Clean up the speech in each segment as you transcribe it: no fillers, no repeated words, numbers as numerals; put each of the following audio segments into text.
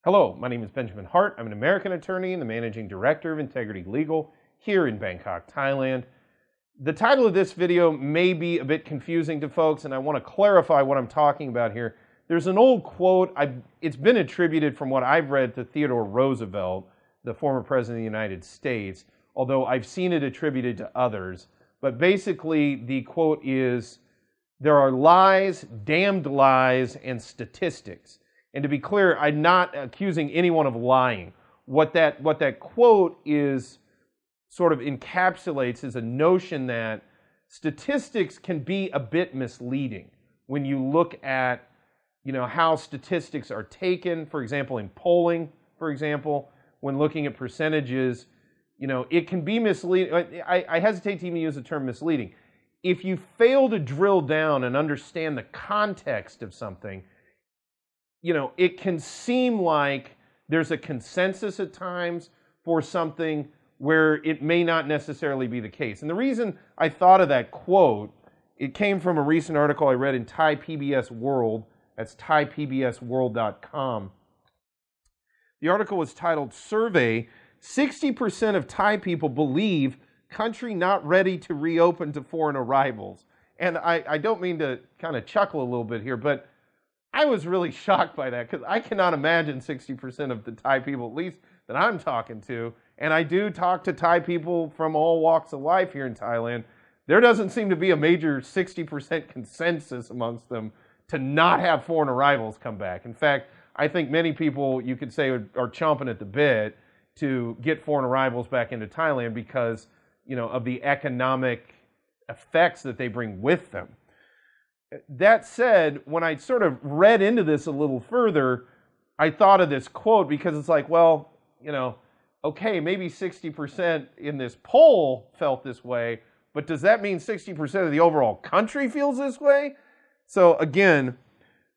Hello, my name is Benjamin Hart. I'm an American attorney and the managing director of Integrity Legal here in Bangkok, Thailand. The title of this video may be a bit confusing to folks, and I want to clarify what I'm talking about here. There's an old quote, it's been attributed from what I've read to Theodore Roosevelt, the former president of the United States, although I've seen it attributed to others. But basically, the quote is, "There are lies, damned lies, and statistics." And to be clear, I'm not accusing anyone of lying. What that quote is sort of encapsulates is a notion that statistics can be a bit misleading when you look at, how statistics are taken. For example, in polling, for example, when looking at percentages, it can be misleading. I hesitate to even use the term misleading. If you fail to drill down and understand the context of something, it can seem like there's a consensus at times for something where it may not necessarily be the case. And the reason I thought of that quote, it came from a recent article I read in Thai PBS World. That's thaipbsworld.com. The article was titled, "Survey, 60% of Thai people believe country not ready to reopen to foreign arrivals." And I don't mean to kind of chuckle a little bit here, but I was really shocked by that because I cannot imagine 60% of the Thai people, at least that I'm talking to, and I do talk to Thai people from all walks of life here in Thailand, there doesn't seem to be a major 60% consensus amongst them to not have foreign arrivals come back. In fact, I think many people, you could say, are chomping at the bit to get foreign arrivals back into Thailand because, of the economic effects that they bring with them. That said, when I sort of read into this a little further, I thought of this quote because it's like, well, okay, maybe 60% in this poll felt this way, but does that mean 60% of the overall country feels this way? So again,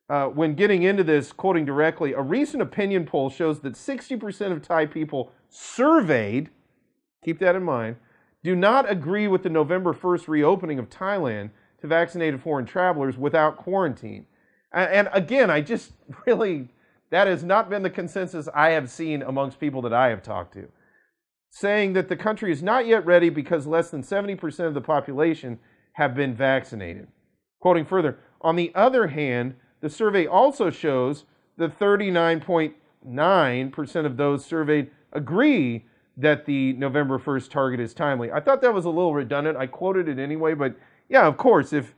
when getting into this, quoting directly, a recent opinion poll shows that 60% of Thai people surveyed, keep that in mind, do not agree with the November 1st reopening of Thailand to vaccinated foreign travelers without quarantine. And again, that has not been the consensus I have seen amongst people that I have talked to. Saying that the country is not yet ready because less than 70% of the population have been vaccinated. Quoting further, on the other hand, the survey also shows that 39.9% of those surveyed agree that the November 1st target is timely. I thought that was a little redundant. I quoted it anyway, but yeah, of course, if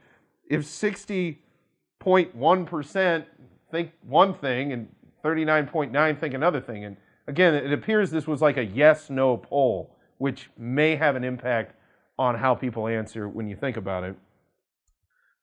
60.1% think one thing and 39.9% think another thing, and again, it appears this was like a yes-no poll, which may have an impact on how people answer when you think about it.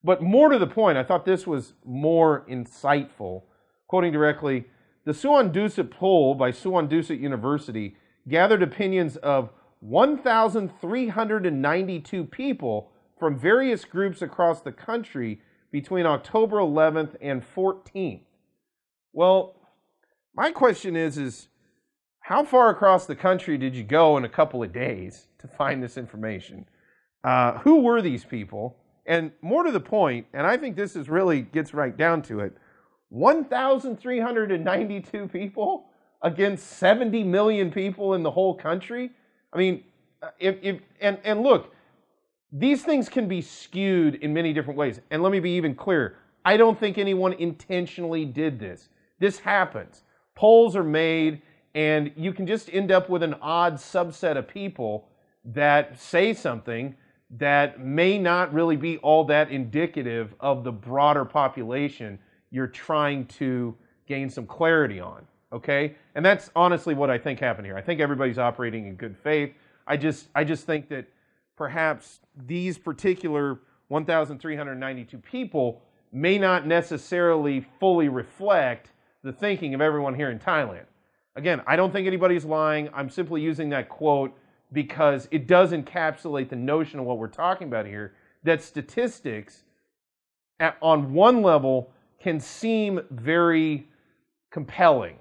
But more to the point, I thought this was more insightful. Quoting directly, the Suan Dusit poll by Suan Dusit University gathered opinions of 1,392 people from various groups across the country between October 11th and 14th. Well, my question is how far across the country did you go in a couple of days to find this information? Who were these people? And more to the point, and I think this really gets right down to it, 1,392 people against 70 million people in the whole country? I mean, and look, these things can be skewed in many different ways. And let me be even clearer. I don't think anyone intentionally did this. This happens. Polls are made, and you can just end up with an odd subset of people that say something that may not really be all that indicative of the broader population you're trying to gain some clarity on, okay? And that's honestly what I think happened here. I think everybody's operating in good faith. I just think that perhaps these particular 1,392 people may not necessarily fully reflect the thinking of everyone here in Thailand. Again, I don't think anybody's lying. I'm simply using that quote because it does encapsulate the notion of what we're talking about here, that statistics on one level can seem very compelling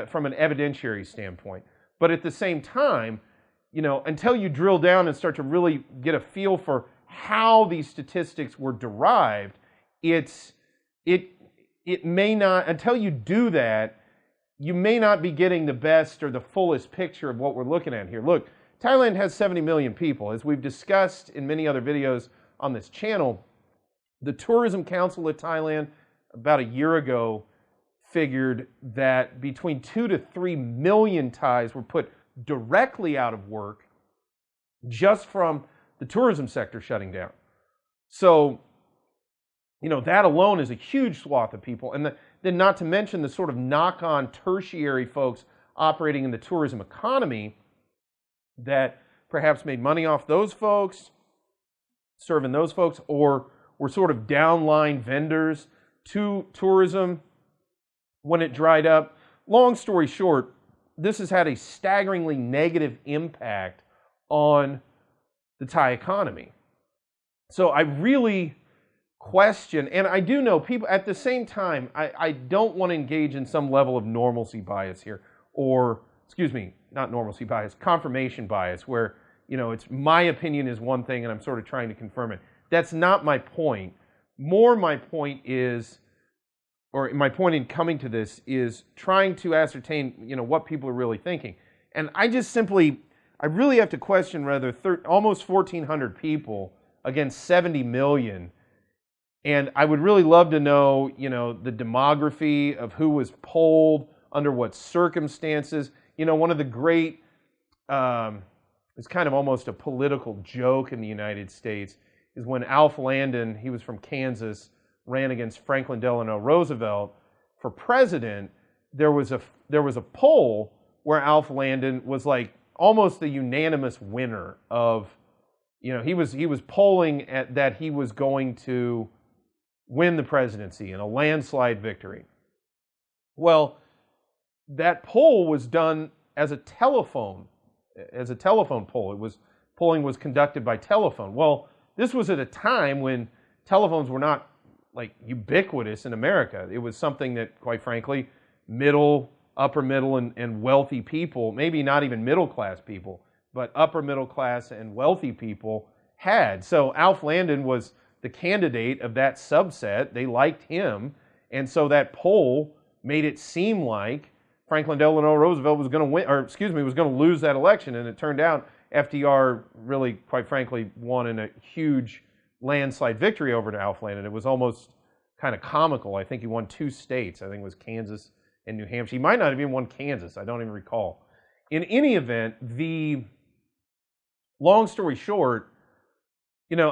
from an evidentiary standpoint. But at the same time, until you drill down and start to really get a feel for how these statistics were derived, it may not, until you do that, you may not be getting the best or the fullest picture of what we're looking at here. Look, Thailand has 70 million people. As we've discussed in many other videos on this channel, the Tourism Council of Thailand about a year ago figured that between 2 to 3 million Thais were put directly out of work just from the tourism sector shutting down. So, that alone is a huge swath of people. And then not to mention the sort of knock-on tertiary folks operating in the tourism economy that perhaps made money off those folks, serving those folks, or were sort of downline vendors to tourism when it dried up. Long story short, this has had a staggeringly negative impact on the Thai economy. So I really question, and I do know people, at the same time, I don't want to engage in some level of normalcy bias here, or, excuse me, not normalcy bias, confirmation bias, where, it's my opinion is one thing and I'm sort of trying to confirm it. That's not my point. More my point is, or my point in coming to this is trying to ascertain, what people are really thinking. And I really have to question whether almost 1,400 people against 70 million. And I would really love to know, the demography of who was polled, under what circumstances. One of the great, it's kind of almost a political joke in the United States, is when Alf Landon, he was from Kansas, ran against Franklin Delano Roosevelt for president. There was a poll where Alf Landon was like almost the unanimous winner of, he was polling that he was going to win the presidency in a landslide victory. Well, that poll was done as a telephone poll. Polling was conducted by telephone. Well, this was at a time when telephones were not like ubiquitous in America. It was something that, quite frankly, upper middle and wealthy people, maybe not even middle class people, but upper middle class and wealthy people had. So Alf Landon was the candidate of that subset. They liked him. And so that poll made it seem like Franklin Delano Roosevelt was going to was going to lose that election. And it turned out FDR really, quite frankly, won in a huge landslide victory over to Alf Landon. It was almost kind of comical. I think he won 2 states. I think it was Kansas and New Hampshire. He might not have even won Kansas. I don't even recall. In any event, long story short,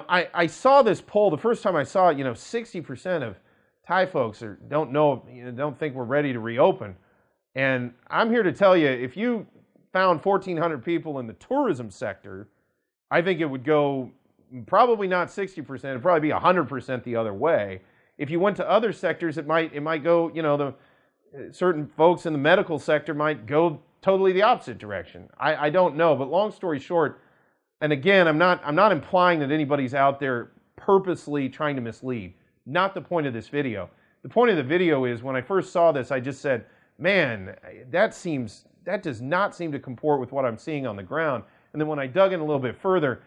I saw this poll the first time I saw it. 60% of Thai folks don't think we're ready to reopen. And I'm here to tell you, if you found 1,400 people in the tourism sector, I think it would go probably not 60%. It'd probably be 100% the other way. If you went to other sectors, it might go. Certain folks in the medical sector might go totally the opposite direction. I don't know, but long story short, and again, I'm not implying that anybody's out there purposely trying to mislead. Not the point of this video. The point of the video is, when I first saw this, I just said, man, that does not seem to comport with what I'm seeing on the ground. And then when I dug in a little bit further,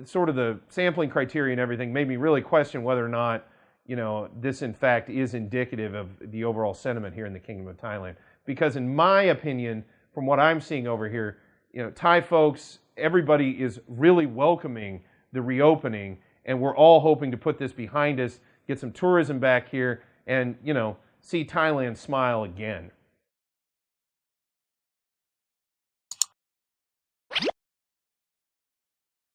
sort of the sampling criteria and everything made me really question whether or not, this in fact is indicative of the overall sentiment here in the Kingdom of Thailand. Because in my opinion, from what I'm seeing over here, Thai folks, everybody is really welcoming the reopening, and we're all hoping to put this behind us, get some tourism back here, and, see Thailand smile again.